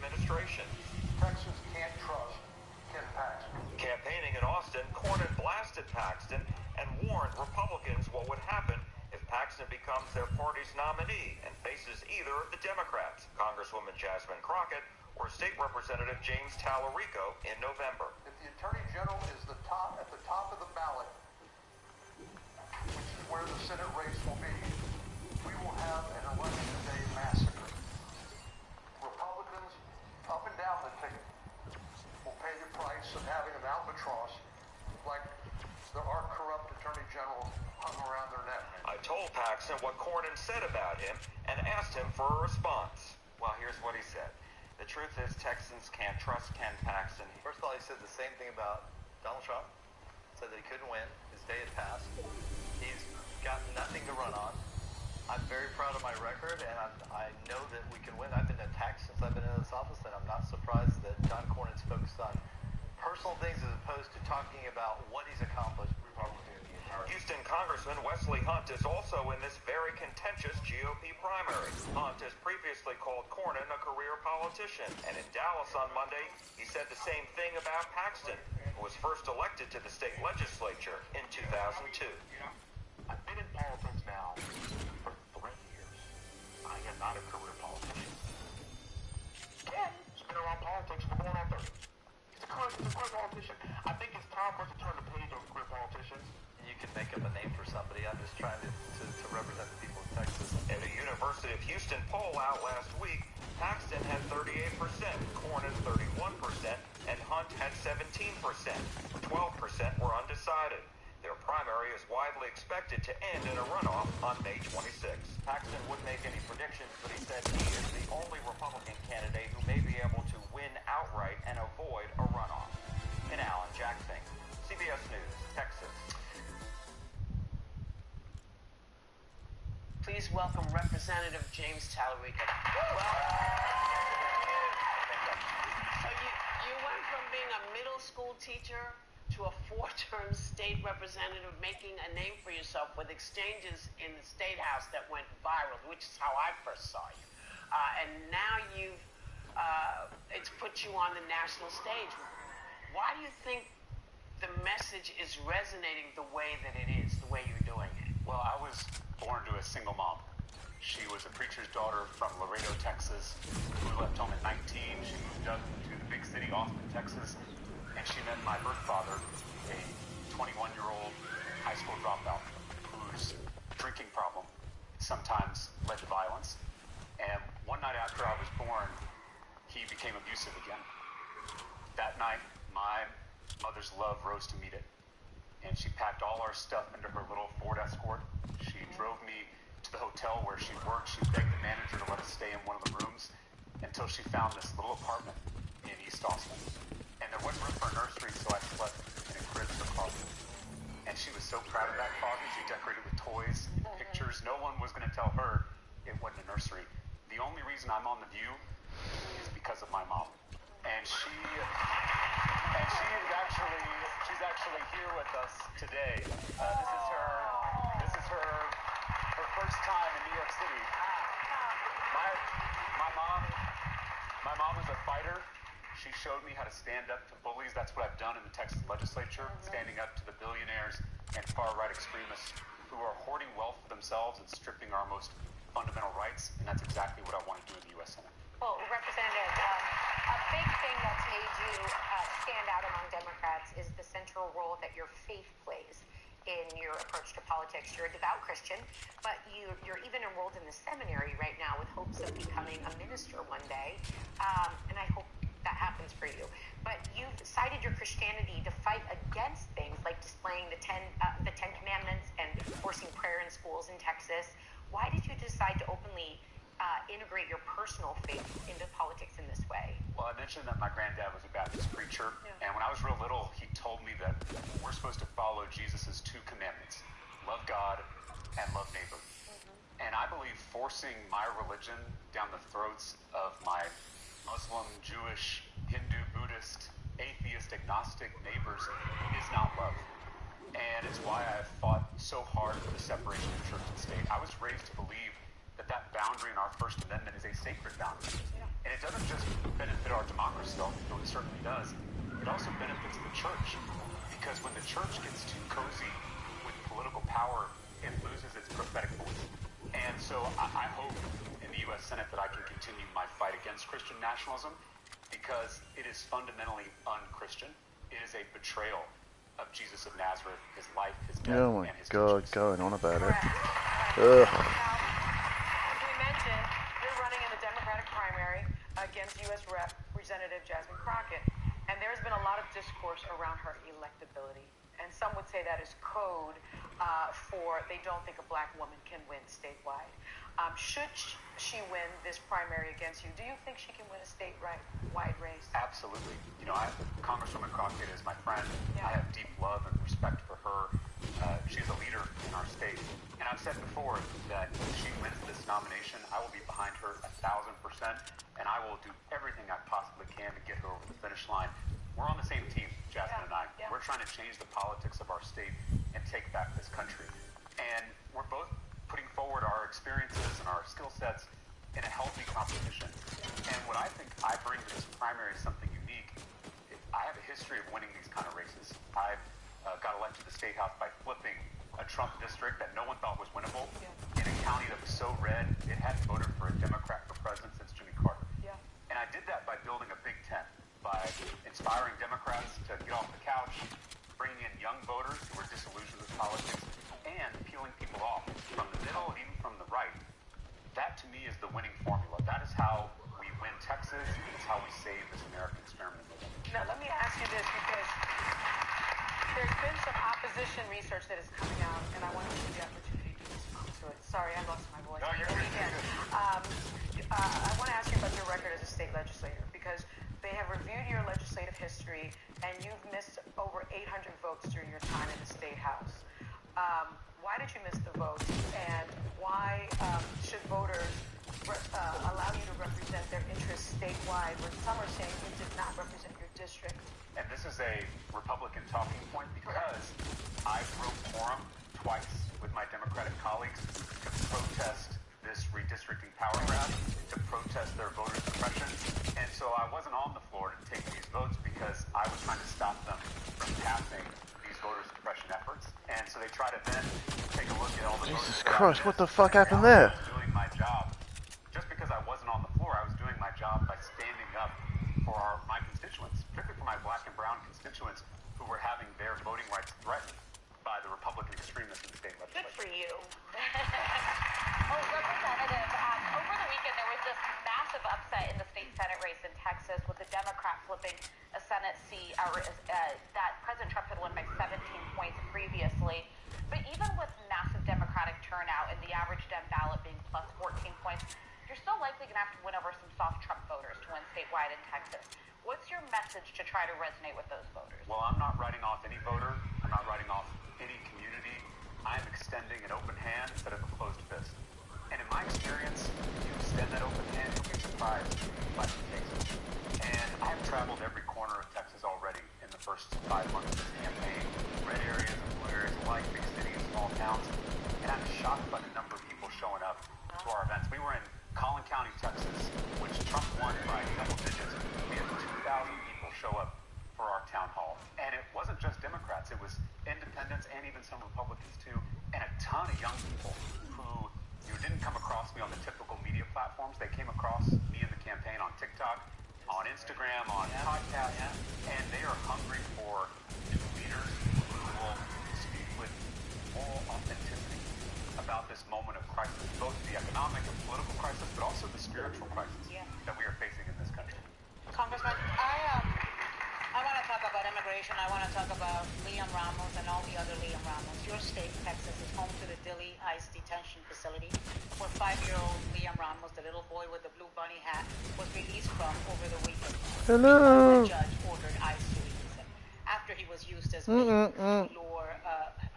administration. Texans can't trust Ken Paxton. Campaigning in Austin, Cornyn blasted Paxton and warned Republicans what would happen if Paxton becomes their party's nominee and faces either of the Democrats, Congresswoman Jasmine Crockett or State Representative James Tallarico in November. If the Attorney General is at the top of the ballot, which is where the Senate race will be, we will have an election day massacre. Republicans up and down the ticket will pay the price of having an albatross like our corrupt Attorney General hung around their neck. I told Paxton what Cornyn said about him and asked him for a response. Well, here's what he said. The truth is Texans can't trust Ken Paxton. First of all, he said the same thing about Donald Trump. Said that he couldn't win. His day had passed. He's got nothing to run on. I'm very proud of my record, and I know that we can win. I've been attacked since I've been in this office, and I'm not surprised that John Cornyn's focused on personal things as opposed to talking about what he's accomplished. Houston Congressman Wesley Hunt is also in this very contentious GOP primary. Hunt has previously called Cornyn a career politician, and in Dallas on Monday, he said the same thing about Paxton, who was first elected to the state legislature in 2002. I've been in politics now for 3 years. I am not a career politician. Ken's been around politics for going on 30. He's a career politician. I think it's time for us to turn the page on career politicians. You can make up a name for somebody. I'm just trying to represent the people of Texas. At a University of Houston poll out last week, Paxton had 38%, Cornyn 31%, and Hunt had 17%. 12% were undecided. Their primary is widely expected to end in a runoff on May 26. Paxton wouldn't make any predictions, but he said he is the only Republican candidate who may be able to win outright and avoid a runoff. In Allen, Jack Fink, CBS News, Texas. Please welcome Representative James Tallarico. So you went from being a middle school teacher to a 4-term state representative, making a name for yourself with exchanges in the State House that went viral, which is how I first saw you. And now it's put you on the national stage. Why do you think the message is resonating the way that it is, the way you're doing it? Well, I was born to a single mom. She was a preacher's daughter from Laredo, Texas, who left home at 19. She moved up to the big city, Austin, Texas, and she met my birth father, a 21-year-old high school dropout whose drinking problem sometimes led to violence. And one night after I was born, he became abusive again. That night, my mother's love rose to meet it. And she packed all our stuff into her little Ford Escort. She drove me to the hotel where she worked. She begged the manager to let us stay in one of the rooms until she found this little apartment in East Austin. And there wasn't room for a nursery, so I slept in a crib in the closet. And she was so proud of that closet. She decorated with toys and pictures. No one was going to tell her it wasn't a nursery. The only reason I'm on The View is because of my mom. And she's actually here with us today. This is her first time in New York City. My mom is a fighter. She showed me how to stand up to bullies. That's what I've done in the Texas legislature, standing up to the billionaires and far-right extremists who are hoarding wealth for themselves and stripping our most fundamental rights, and that's exactly what I want to do in the U.S. Senate. Well, Representative, a big thing that's made you stand out among Democrats is the central role that your faith plays in your approach to politics. You're a devout Christian, but you're even enrolled in the seminary right now with hopes of becoming a minister one day, and I hope that happens for you. But you've cited your Christianity to fight against things like displaying the Ten Commandments and forcing prayer in schools in Texas. Why did you decide to openly integrate your personal faith into politics in this way? Well, I mentioned that my granddad was a Baptist preacher, and when I was real little, he told me that we're supposed to follow Jesus' 2 commandments, love God and love neighbor. And I believe forcing my religion down the throats of my Muslim, Jewish, Hindu, Buddhist, atheist, agnostic neighbors is not love. And it's why I've fought so hard for the separation of church and state. I was raised to believe that boundary in our First Amendment is a sacred boundary. And it doesn't just benefit our democracy, though it certainly does. It also benefits the church, because when the church gets too cozy with political power, it loses its prophetic voice. And so I hope in the U.S. Senate that I can continue my fight against Christian nationalism, because it is fundamentally un-Christian. It is a betrayal of Jesus of Nazareth, his life, his death, Oh my and his God, teachings. going on about it. Ugh. As we mentioned, you're running in the Democratic primary against U.S. Representative Jasmine Crockett. And there's been a lot of discourse around her electability. And some would say that is code for they don't think a black woman can win statewide. Should she win this primary against you, do you think she can win a statewide race? Absolutely. You know, Congresswoman Crockett is my friend. Yeah. I have deep love and respect for her. She's a leader in our state. And I've said before that if she wins this nomination, I will be behind her 1,000%, and I will do everything I possibly can to get her over the finish line. We're on the same team, Jasmine and I. Yeah. We're trying to change the politics of our state and take back this country. And we're both putting forward our experiences and our skill sets in a healthy competition. And what I think I bring to this primary is something unique. I have a history of winning these kind of races. I've got elected to the State House by flipping a Trump district that no one thought was winnable in a county that was so red it hadn't voted for a Democrat for president since Jimmy Carter. Yeah. And I did that by building a Big Tent, by inspiring Democrats to get off the couch, bringing in young voters who were disillusioned with politics, and peeling people off from the middle and even from the right. That, to me, is the winning formula. That is how we win Texas. It's how we save this American experiment. Now, let me ask you this, because there's been some opposition research that is coming out, and I want to give you the opportunity to respond to it. Sorry, I lost my voice. No, you're The good. weekend. I want to ask you about your record as a state legislator, because they have reviewed your legislative history, and you've missed over 800 votes during your time in the State House. Why did you miss the votes, and why should voters allow you to represent their interests statewide when some are saying you did not represent your district? And this is a Republican talking point because I broke quorum twice with my Democratic colleagues to protest this redistricting power grab, to protest their voter suppression. And so I wasn't on the floor to take these votes because I was trying to stop them from passing these voter suppression efforts. And so they try to then take a look at all the Jesus voters. Christ, what the fuck happened there? I was doing my job. Just because I wasn't on the floor, I was doing my job by standing up for my constituents, particularly for my black and brown constituents who were having their voting rights threatened by the Republican extremists in the state legislature. Good for you. Oh, Representative, over the weekend there was this massive upset in the state Senate race in Texas with the Democrat flipping a Senate seat that President Trump had won by 17 points previously. But even with massive Democratic turnout and the average Dem ballot being plus 14 points, you're still likely going to have to win over some soft Trump voters to win statewide in Texas. What's your message to try to resonate with those voters? Well, I'm not writing off any voter. I'm not writing off any community. I'm extending an open hand instead of a closed fist. And in my experience, if you extend that open hand, you'll be surprised by the case. And I've traveled every corner of Texas already in the first 5 months of this campaign. Red areas and blue areas alike, big cities, small towns. And I'm shocked by the number of people showing up to our events. We were in Collin County, Texas, which Trump won by double digits. We had 2,000 people show up for our town hall. And it wasn't just Democrats, it was independents and even some Republicans too, and a ton of young people who didn't come across me on the typical media platforms. They came across me in the campaign on TikTok, on Instagram, on podcasts, and they are hungry for new leaders who will speak with moral authenticity about this moment of crisis, both the economic and political crisis, but also the spiritual crisis that we are facing in this country. Congressman, I want to talk about immigration. I want to talk about Liam Ramos and all the other Liam Ramos. Your state, Texas, is home to the Dilley ICE detention facility, where 5-year-old Liam Ramos, the little boy with the blue bunny hat, was released from over the weekend. Hello. The judge ordered ICE to release him after he was used as bait to lure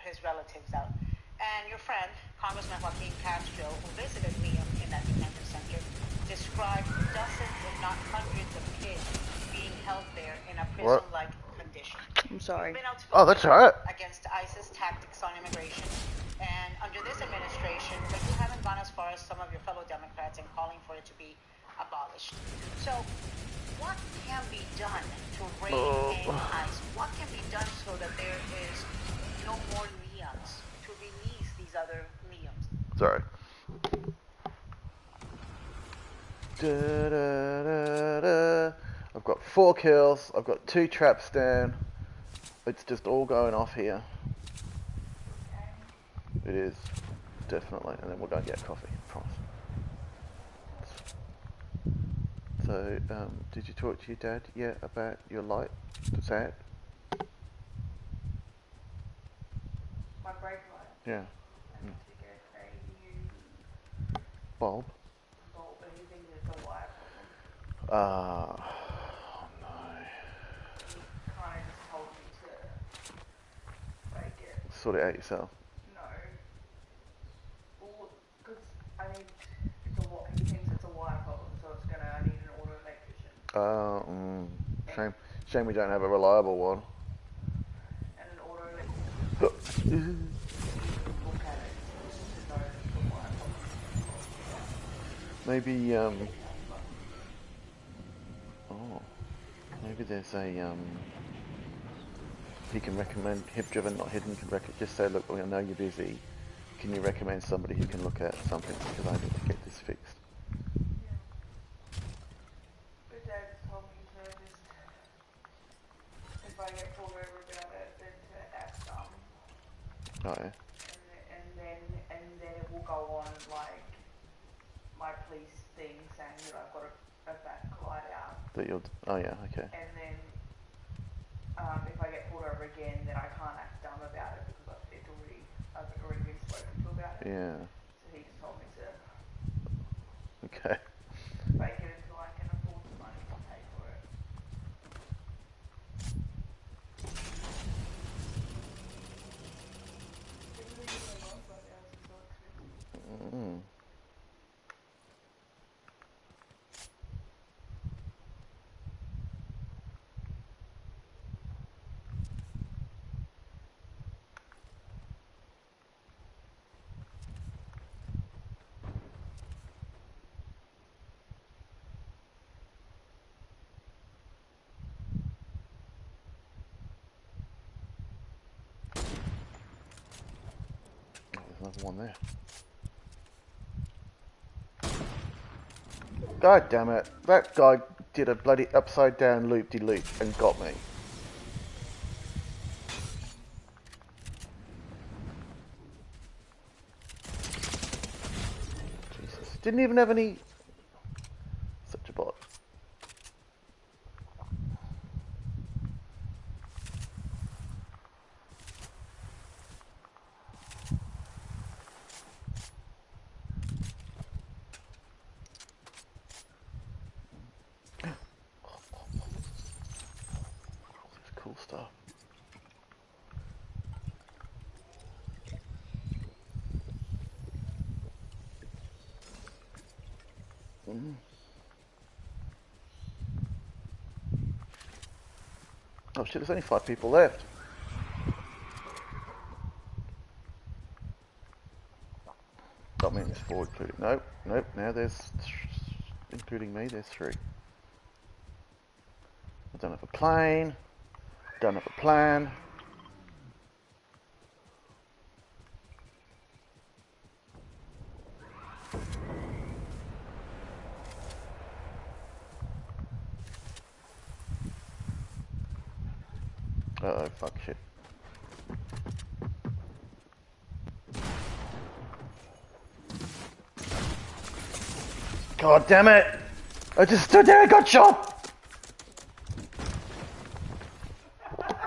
his relatives out. And your friend, Congressman Joaquin Castro, who visited Liam in that detention center, described dozens, if not hundreds, of kids being held there in a prison-like condition. I'm sorry. You've been out to Oh, that's all right. against ISIS tactics on immigration, and under this administration, but you haven't gone as far as some of your fellow Democrats in calling for it to be abolished. So, what can be done to rein in ICE? What can be done so that there is no more Leons, to release these other Leons? Sorry. Da, da, da, da. I've got 4 kills. I've got 2 traps down. It's just all going off here. It is, definitely. And then we'll go and get coffee, I promise. So, did you talk to your dad yet about your light that's out? My brake light. Yeah. I need to get a new Bulb? bulb, but he thinks it's a wire problem. Ah, oh no. He kind of just told me to break it. Sort it out yourself. No. Well, because I need, he thinks it's a wire problem, so I need an auto electrician. Shame. Shame we don't have a reliable one. And an auto electrician look at it to know that it's a wire problem. Maybe, oh, maybe there's a, he can recommend, hip-driven, not hidden, can just say, look, I know you're busy. Can you recommend somebody who can look at something because I need to get this fixed? Yeah. But Dad told me to just, if I get pulled over about it, then to ask them. Oh yeah. And then it will go on like my police thing saying that I've got a back light out. That you'll, oh yeah, okay. And then if I get pulled over again, then I can't act dumb about it because I've already been spoken to about it. Yeah. So he just told me to Okay. fake it until I can afford the money to pay for it. Everything in my life right now is so expensive. Mm. There's another one there. God damn it. That guy did a bloody upside down loop-de-loop and got me. Jesus. Didn't even have any... Such a bot. Cool stuff. Oh shit, there's only 5 people left. I mean, there's 4 including... Nope, nope, now there's... Including me, there's 3. I don't have a plane. Don't have a plan. Uh-oh, fuck shit. God damn it! I just stood there and got shot!